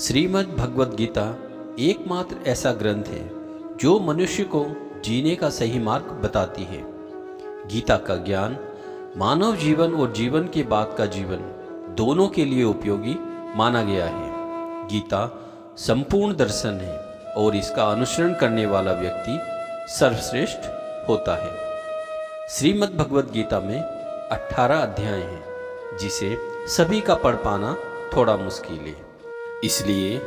श्रीमद् भगवद गीता एकमात्र ऐसा ग्रंथ है जो मनुष्य को जीने का सही मार्ग बताती है। गीता का ज्ञान मानव जीवन और जीवन के बाद का जीवन दोनों के लिए उपयोगी माना गया है। गीता संपूर्ण दर्शन है और इसका अनुसरण करने वाला व्यक्ति सर्वश्रेष्ठ होता है। श्रीमद् भगवद गीता में 18 अध्याय हैं, जिसे सभी का पढ़ पाना थोड़ा मुश्किल है। इसलिए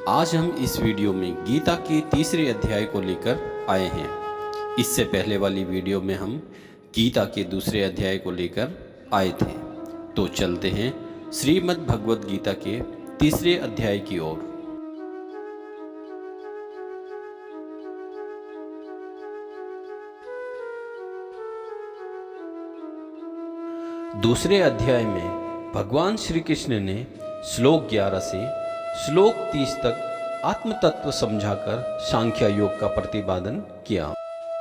आज हम इस वीडियो में गीता के तीसरे अध्याय को लेकर आए हैं। इससे पहले वाली वीडियो में हम गीता के दूसरे अध्याय को लेकर आए थे। तो चलते हैं श्रीमद् भगवद गीता के तीसरे अध्याय की ओर। दूसरे अध्याय में भगवान श्री कृष्ण ने श्लोक 11 से श्लोक 30 तक आत्म तत्व समझाकर सांख्य योग का प्रतिपादन किया।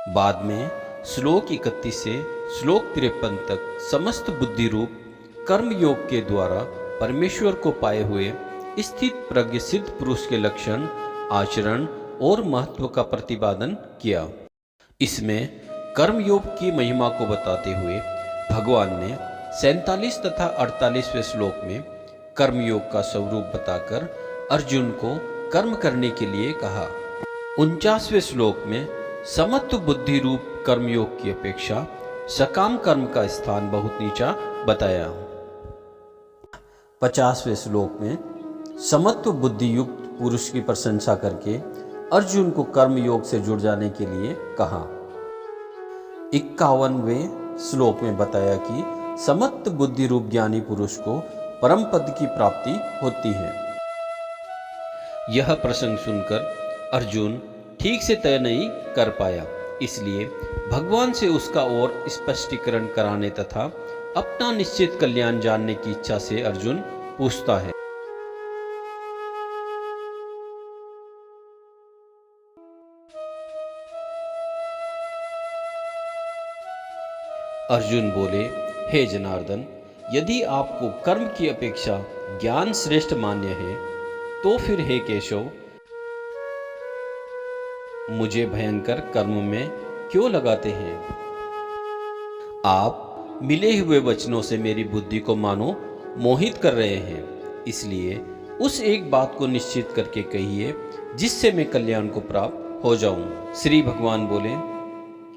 बाद में श्लोक 31 से श्लोक 53 तक समस्त बुद्धि रूप कर्म योग के द्वारा परमेश्वर को पाए हुए स्थित प्रज्ञ सिद्ध पुरुष के लक्षण, आचरण और महत्व का प्रतिपादन किया। इसमें कर्म योग की महिमा को बताते हुए भगवान ने 47 तथा 48वें श्लोक में कर्मयोग का स्वरूप बताकर अर्जुन को कर्म करने के लिए कहा। 49वें श्लोक में समत्व बुद्धि रूप कर्मयोग की अपेक्षा सकाम कर्म का स्थान बहुत नीचा बताया। 50वें श्लोक में समत्व बुद्धि युक्त पुरुष की प्रशंसा करके अर्जुन को कर्मयोग से जुड़ जाने के लिए कहा। 51वें श्लोक में बताया कि समत्व बुद्धि रूप ज्ञानी पुरुष को परम पद की प्राप्ति होती है। यह प्रसंग सुनकर अर्जुन ठीक से तय नहीं कर पाया, इसलिए भगवान से उसका और स्पष्टीकरण कराने तथा अपना निश्चित कल्याण जानने की इच्छा से अर्जुन पूछता है। अर्जुन बोले, हे जनार्दन, यदि आपको कर्म की अपेक्षा ज्ञान श्रेष्ठ मान्य है तो फिर हे केशव, मुझे भयंकर कर्म में क्यों लगाते हैं? आप मिले हुए वचनों से मेरी बुद्धि को मानो मोहित कर रहे हैं, इसलिए उस एक बात को निश्चित करके कहिए जिससे मैं कल्याण को प्राप्त हो जाऊं। श्री भगवान बोले,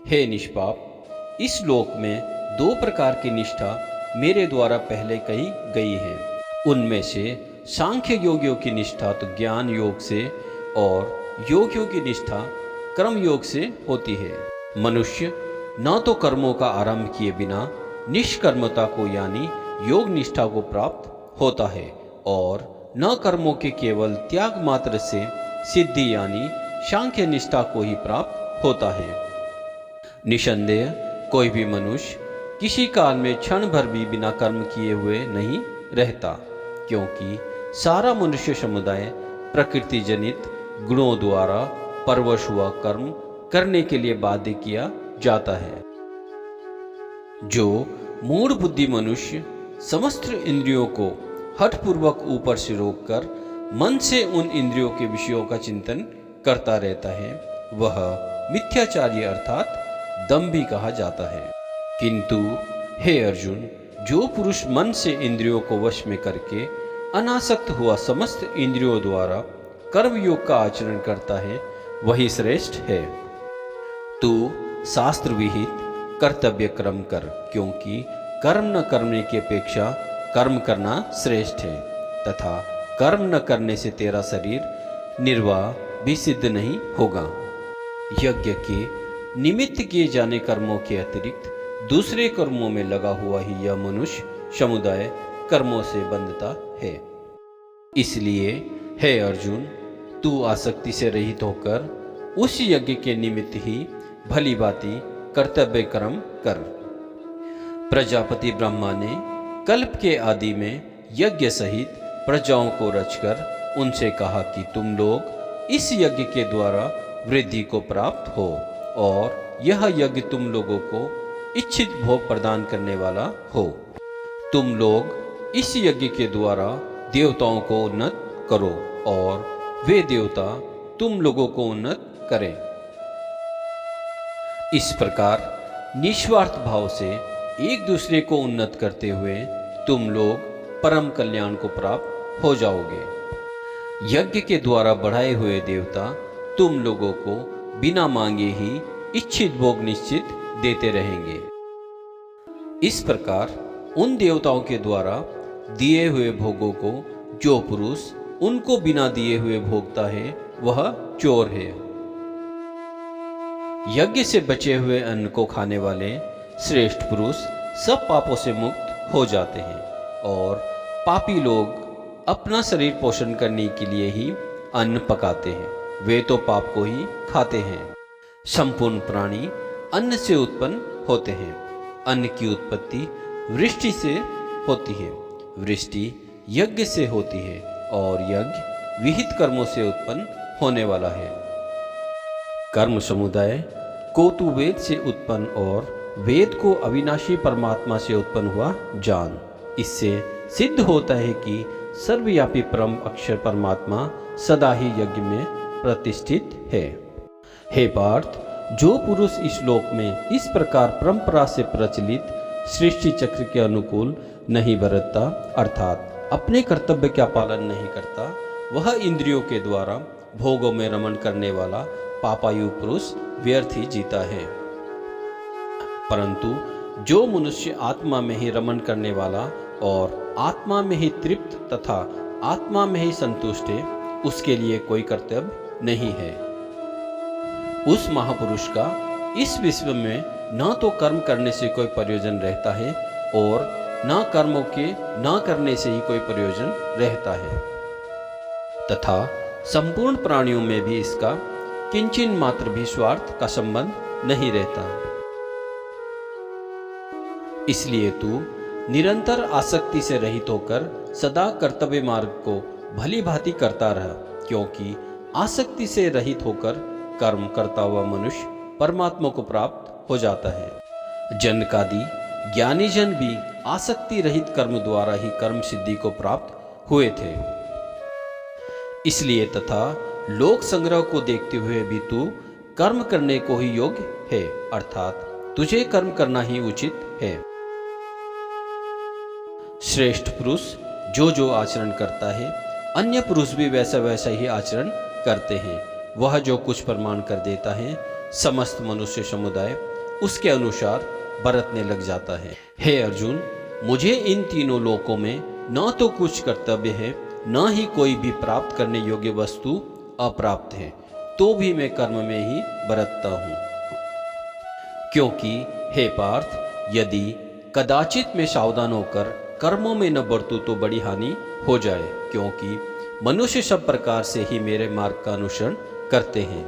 हे निष्पाप, इस लोक में 2 प्रकार की निष्ठा मेरे द्वारा पहले कही गई है। उनमें से सांख्य योगियों की निष्ठा तो ज्ञान योग से और योगियों की निष्ठा कर्म योग से होती है। मनुष्य न तो कर्मों का आरंभ किए बिना निष्कर्मता को यानी योग निष्ठा को प्राप्त होता है और न कर्मों के केवल त्याग मात्र से सिद्धि यानी सांख्य निष्ठा को ही प्राप्त होता है। निसंदेह कोई भी मनुष्य किसी काल में क्षण भर भी बिना कर्म किए हुए नहीं रहता, क्योंकि सारा मनुष्य समुदाय प्रकृति जनित गुणों द्वारा परवश हुआ कर्म करने के लिए बाध्य किया जाता है। जो मूढ़ बुद्धि मनुष्य समस्त इंद्रियों को हठपूर्वक ऊपर से रोककर मन से उन इंद्रियों के विषयों का चिंतन करता रहता है, वह मिथ्याचार्य अर्थात दंभी कहा जाता है। किंतु हे अर्जुन, जो पुरुष मन से इंद्रियों को वश में करके अनासक्त हुआ समस्त इंद्रियों द्वारा कर्म योग का आचरण करता है, वही श्रेष्ठ है। तू शास्त्र विहित कर्तव्य कर्म कर, क्योंकि कर्म न करने की अपेक्षा कर्म करना श्रेष्ठ है, तथा कर्म न करने से तेरा शरीर निर्वाह भी सिद्ध नहीं होगा। यज्ञ के निमित्त किए जाने कर्मों के अतिरिक्त दूसरे कर्मों में लगा हुआ ही यह मनुष्य समुदाय कर्मों से बंधता है। इसलिए हे अर्जुन, तू आसक्ति से रहित होकर उस यज्ञ के निमित्त ही भली भांति कर्तव्य कर्म कर। प्रजापति ब्रह्मा ने कल्प के आदि में यज्ञ सहित प्रजाओं को रचकर उनसे कहा कि तुम लोग इस यज्ञ के द्वारा वृद्धि को प्राप्त हो, और यह यज्ञ तुम लोगों को इच्छित भोग प्रदान करने वाला हो। तुम लोग इस यज्ञ के द्वारा देवताओं को उन्नत करो और वे देवता तुम लोगों को उन्नत करें। इस प्रकार निस्वार्थ भाव से एक दूसरे को उन्नत करते हुए तुम लोग परम कल्याण को प्राप्त हो जाओगे। यज्ञ के द्वारा बढ़ाए हुए देवता तुम लोगों को बिना मांगे ही इच्छित भोग निश्चित देते रहेंगे। इस प्रकार उन देवताओं के द्वारा दिए हुए भोगों को जो पुरुष उनको बिना दिए हुए भोगता है वह चोर है। यज्ञ से बचे हुए अन्न को खाने वाले श्रेष्ठ पुरुष सब पापों से मुक्त हो जाते हैं और पापी लोग अपना शरीर पोषण करने के लिए ही अन्न पकाते हैं, वे तो पाप को ही खाते हैं। संपूर्ण प्राणी अन्न से उत्पन्न होते हैं। अन्न की उत्पत्ति वृष्टि से होती है, वृष्टि यज्ञ से होती है और यज्ञ विहित कर्मों से उत्पन्न होने वाला है। कर्म समुदाय को तू वेद से उत्पन्न और वेद को अविनाशी परमात्मा से उत्पन्न हुआ जान। इससे सिद्ध होता है कि सर्वव्यापी परम अक्षर परमात्मा सदा ही यज्ञ में प्रतिष्ठित है। हे पार्थ, जो पुरुष इस लोक में इस प्रकार परंपरा से प्रचलित सृष्टि चक्र के अनुकूल नहीं बरतता, अर्थात अपने कर्तव्य का पालन नहीं करता, वह इंद्रियों के द्वारा भोगों में रमण करने वाला पापायु पुरुष व्यर्थ ही जीता है। परंतु जो मनुष्य आत्मा में ही रमण करने वाला और आत्मा में ही तृप्त तथा आत्मा में ही संतुष्ट है, उसके लिए कोई कर्तव्य नहीं है। उस महापुरुष का इस विश्व में न तो कर्म करने से कोई प्रयोजन रहता है और न कर्मों के न करने से ही कोई प्रयोजन रहता है, तथा संपूर्ण प्राणियों में भी इसका किंचिन मात्र भी स्वार्थ का संबंध नहीं रहता। इसलिए तू निरंतर आसक्ति से रहित होकर सदा कर्तव्य मार्ग को भली भांति करता रह, क्योंकि आसक्ति से रहित होकर कर्म करता हुआ मनुष्य परमात्मा को प्राप्त हो जाता है। जनकादि ज्ञानी जन भी आसक्ति रहित कर्म द्वारा ही कर्म सिद्धि को प्राप्त हुए थे। इसलिए तथा लोक संग्रह को देखते हुए भी तू कर्म करने को ही योग्य है, अर्थात तुझे कर्म करना ही उचित है। श्रेष्ठ पुरुष जो जो आचरण करता है, अन्य पुरुष भी वैसा वैसा ही आचरण करते हैं। वह जो कुछ प्रमाण कर देता है, समस्त मनुष्य समुदाय उसके अनुसार बरतने लग जाता है। हे अर्जुन, मुझे इन तीनों लोकों में न तो कुछ कर्तव्य है, न ही कोई भी प्राप्त करने योग्य वस्तु अप्राप्त है, तो भी मैं कर्म में ही बरतता हूँ। क्योंकि हे पार्थ, यदि कदाचित मैं सावधान होकर कर्मों में न बरतूं तो बड़ी हानि हो जाए, क्योंकि मनुष्य सब प्रकार से ही मेरे मार्ग का अनुसरण करते हैं।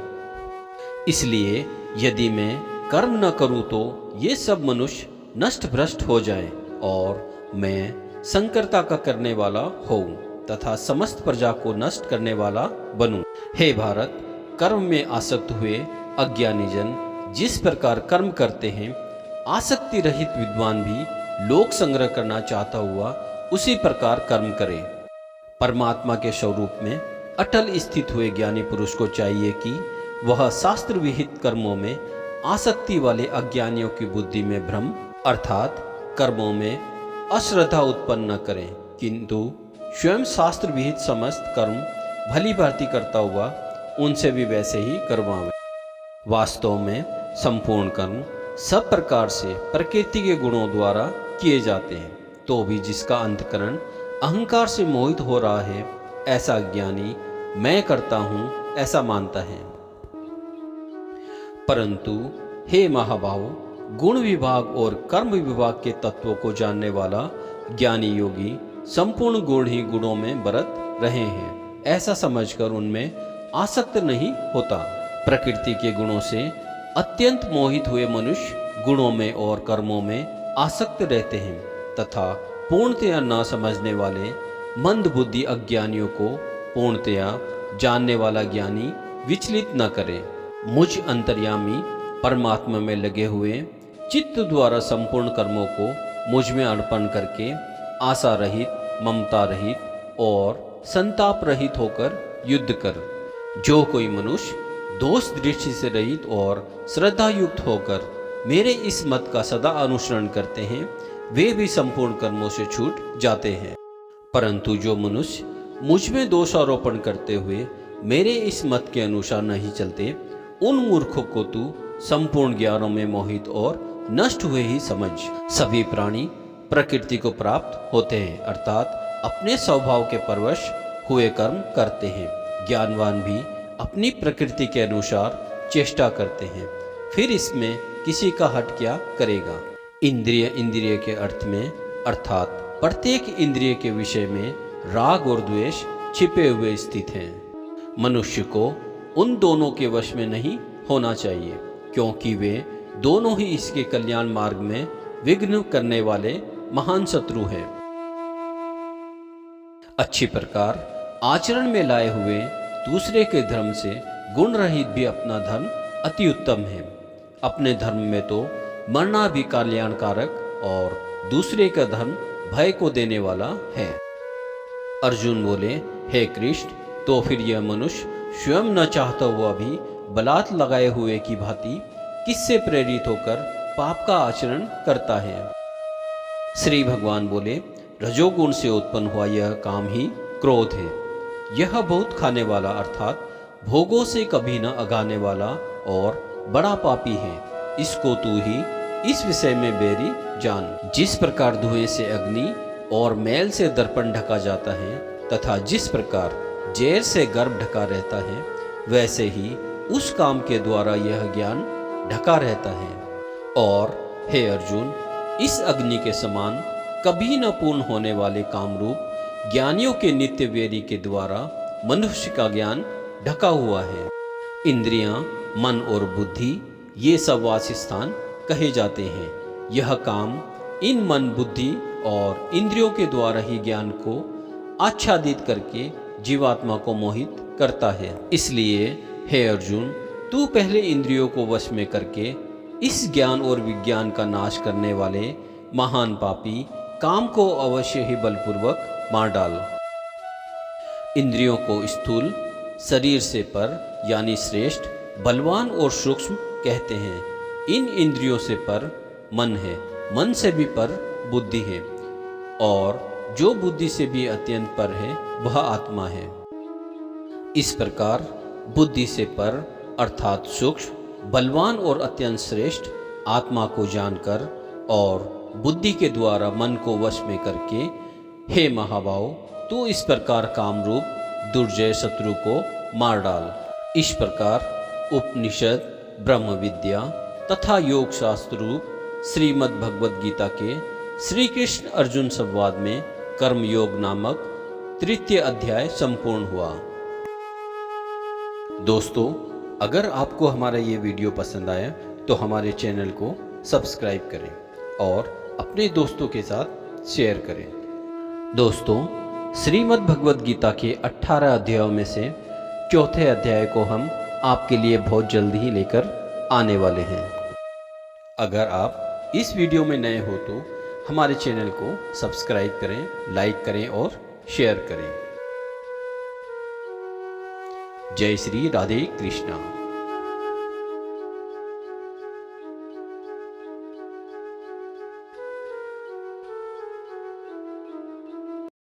इसलिए यदि मैं कर्म न करूं तो ये सब मनुष्य नष्ट भ्रष्ट हो जाएं और मैं संकरता का करने वाला होऊं तथा समस्त प्रजा को नष्ट करने वाला बनूं। हे भारत, कर्म में आसक्त हुए अज्ञानी जन जिस प्रकार कर्म करते हैं, आसक्ति रहित विद्वान भी लोक संग्रह करना चाहता हुआ उसी प्रकार कर्म करे। परमात्मा के स्वरूप में अटल स्थित हुए ज्ञानी पुरुष को चाहिए कि वह शास्त्र विहित कर्मों में आसक्ति वाले अज्ञानियों की बुद्धि में भ्रम अर्थात कर्मों में अश्रद्धा उत्पन्न न करें, किंतु स्वयं शास्त्र विहित समस्त कर्म भली भांति करता हुआ उनसे भी वैसे ही करवावे। वास्तव में संपूर्ण कर्म सब प्रकार से प्रकृति के गुणों द्वारा किए जाते हैं, तो भी जिसका अंतकरण अहंकार से मोहित हो रहा है, ऐसा ज्ञानी मैं करता हूँ ऐसा मानता है। परंतु हे महाभाव, गुण विभाग और कर्म विभाग के तत्वों को जानने वाला ज्ञानी योगी संपूर्ण गुण ही गुणों में बरत रहे हैं, ऐसा समझकर उनमें आसक्त नहीं होता। प्रकृति के गुणों से अत्यंत मोहित हुए मनुष्य गुणों में और कर्मों में आसक्त रहते हैं, तथा पूर्णतया न समझने वाले मंद बुद्धि अज्ञानियों को पूर्णतया जानने वाला ज्ञानी विचलित न करे। मुझ अंतर्यामी परमात्मा में लगे हुए चित्त द्वारा संपूर्ण कर्मों को मुझ में अर्पण करके आशा रहित, ममता रहित और संताप रहित होकर युद्ध कर। जो कोई मनुष्य दोष दृष्टि से रहित और श्रद्धा युक्त होकर मेरे इस मत का सदा अनुसरण करते हैं, वे भी संपूर्ण कर्मों से छूट जाते हैं। परंतु जो मनुष्य मुझ में दोषारोपण करते हुए मेरे इस मत के अनुसार नहीं चलते, उन मूर्खों को तू संपूर्ण ज्ञानों में मोहित और नष्ट हुए ही समझ। सभी प्राणी प्रकृति को प्राप्त होते हैं, अर्थात अपने स्वभाव के परवश हुए कर्म करते हैं। ज्ञानवान भी अपनी प्रकृति के अनुसार चेष्टा करते हैं, फिर इसमें किसी का हट क्या करेगा। इंद्रिय के अर्थ में अर्थात प्रत्येक इंद्रिय के विषय में राग और द्वेष छिपे हुए स्थित हैं। मनुष्य को उन दोनों के वश में नहीं होना चाहिए, क्योंकि वे दोनों ही इसके कल्याण मार्ग में विघ्न करने वाले महान शत्रु हैं। अच्छी प्रकार आचरण में लाए हुए दूसरे के धर्म से गुण रहित भी अपना धर्म अति उत्तम है। अपने धर्म में तो मरना भी कल्याणकारक और दूसरे का धर्म भय को देने वाला है। अर्जुन बोले, हे कृष्ण, तो फिर यह मनुष्य स्वयं न चाहता हुआ भी बलात् लगाए हुए की भांति किससे प्रेरित होकर पाप का आचरण करता है। श्री भगवान बोले, रजोगुण से उत्पन्न हुआ यह काम ही क्रोध है। यह बहुत खाने वाला अर्थात भोगों से कभी न अगाने वाला और बड़ा पापी है। इसको तू ही इस विषय में बेरी जान। जिस प्रकार धुएं से अग्नि और मैल से दर्पण ढका जाता है तथा जिस प्रकार जैर से गर्भ ढका रहता है, वैसे ही उस काम के द्वारा यह ज्ञान ढका रहता है। और हे अर्जुन, इस अग्नि के समान कभी न पूर्ण होने वाले कामरूप ज्ञानियों के नित्य वेरी के द्वारा मनुष्य का ज्ञान ढका हुआ है। इंद्रियां, मन और बुद्धि ये सब वासस्थान कहे जाते हैं। यह काम इन मन, बुद्धि और इंद्रियों के द्वारा ही ज्ञान को आच्छादित करके जीवात्मा को मोहित करता है। इसलिए हे अर्जुन, तू पहले इंद्रियों को वश में करके इस ज्ञान और विज्ञान का नाश करने वाले महान पापी काम को अवश्य ही बलपूर्वक मार डाल। इंद्रियों को स्थूल शरीर से पर यानी श्रेष्ठ, बलवान और सूक्ष्म कहते हैं। इन इंद्रियों से पर मन है, मन से भी पर बुद्धि है, और जो बुद्धि से भी अत्यंत पर है वह आत्मा है। इस प्रकार बुद्धि से पर अर्थात सूक्ष्म, बलवान और अत्यंत श्रेष्ठ आत्मा को जानकर और बुद्धि के द्वारा मन को वश में करके, हे महाभाव, तू इस प्रकार कामरूप दुर्जय शत्रु को मार डाल। इस प्रकार उपनिषद, ब्रह्म विद्या तथा योग शास्त्र रूप श्रीमद् भगवद गीता के श्री कृष्ण अर्जुन संवाद में कर्म योग नामक तृतीय अध्याय संपूर्ण हुआ। दोस्तों, अगर आपको हमारा ये वीडियो पसंद आया तो हमारे चैनल को सब्सक्राइब करें और अपने दोस्तों के साथ शेयर करें। दोस्तों, श्रीमद् भगवद गीता के 18 अध्यायों में से चौथे अध्याय को हम आपके लिए बहुत जल्दी ही लेकर आने वाले हैं। अगर आप इस वीडियो में नए हो तो हमारे चैनल को सब्सक्राइब करें, लाइक करें और शेयर करें। जय श्री राधे कृष्णा।